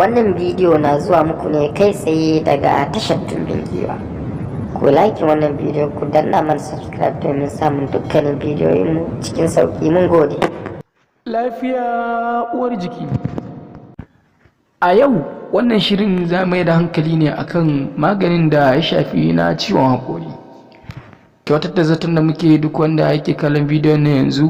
Wannan bidiyo na zuwa muku ne kai tsaye daga tashar Tumbin Giwa. Ku like wannan bidiyo, ku danna mana subscribe domin samun dukkanin bidiyoyinmu cikin sauƙi. Mun gode. Lafiya uwar jiki. A yau wannan shirin za mai da hankali ne akan maganin da ya shafi na ciwon haƙori. Kyautar da zaton da muke duk wanda yake kallon bidiyon na yanzu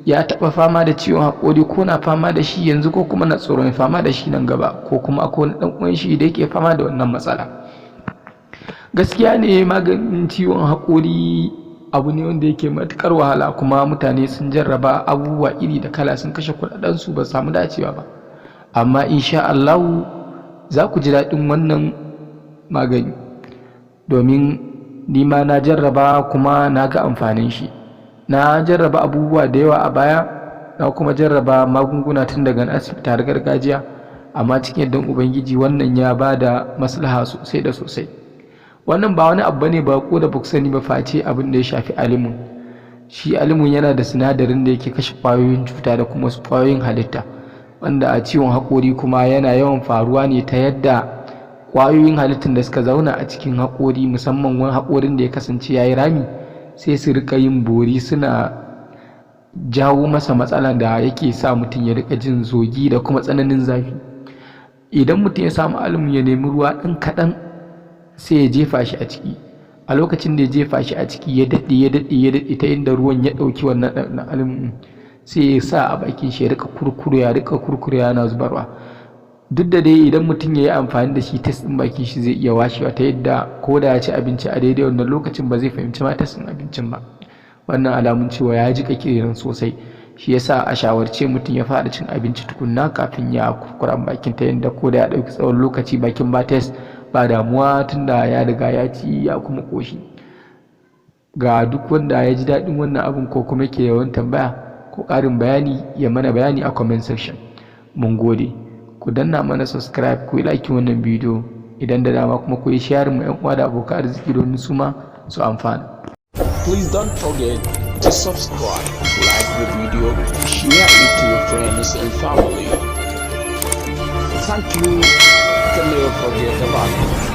ya taɓa fama da ciwon haƙori, ko na fama da shi yanzu, ko kuma na tsoron fama da shi nan gaba, ko kuma akwai wani ɗan uwan shi da yake fama da wannan matsala. Gaskiya ne maganin ciwon haƙori abu ne wanda yake matuƙar wahala, kuma mutane sun jarraba abubuwa iri da kala, sun kashe kuɗaɗensu ba samu dacewa ba. Amma insha Allah za ku ji daɗin wannan magani, domin ni ma na jarraba kuma na ga amfanin shi. Na jarraba abubuwa da yawa a baya, na kuma jarraba magunguna tun daga asibiti har gargajiya, amma cikin yardan Ubangiji wannan ya ba da maslaha sosai da sosai. Wannan ba wani abu ne ba ko da ba ku sani ba, face abin da ya shafi alimun. Shi alimun yana da sinadarin da yake kashe ƙwayoyin cuta da kuma wasu ƙwayoyin halitta, wanda a ciwon haƙori kuma yana yawan faruwa ne ta yadda ƙwayoyin halittun da suka zauna a cikin haƙori, musamman wani haƙorin da ya kasance ya yi rami, sai su rika yin bori, suna jawo masa matsala da yake sa mutum ya rika jin zogi da kuma tsananin zafi. Idan mutum ya samu alimun, ya nemi ruwa ɗan kaɗan sai ya jefa shi a ciki. A lokacin da ya jefa shi a ciki, ya daɗe ta inda ruwan ya ɗauki wannan alimun, sai ya sa a bakin shi ya rika kurkure yana zubarwa. Duk da dai idan mutum ya yi amfani da shi, test ɗin bakin shi zai iya washewa, ta yadda ko da ya ci abinci a daidai wannan lokacin ba zai fahimci ma test ɗin abincin ba. Wannan alamun cewa ya jiƙa kenan sosai. Shi yasa a shawarce mutum ya fara cin abinci tukunna kafin ya kurkura bakin, ta yadda ko da ya ɗauki tsawon lokaci bakin ba test ba damuwa, tunda ya riga ya ci ya kuma ƙoshi. Ga duk wanda ya ji daɗin wannan abin ko kuma ke yawan tambaya ko ƙarin bayani, ya mana bayani a comment section. Mun gode. Ku danna mana subscribe, ku yi like wannan bidiyo, idan da dama kuma ku yi share mu ƴan uwa da abokan arziki domin su ma su amfana. Please don't forget to subscribe, like the video, share it to your friends and family. Thank you. Can never forget about it.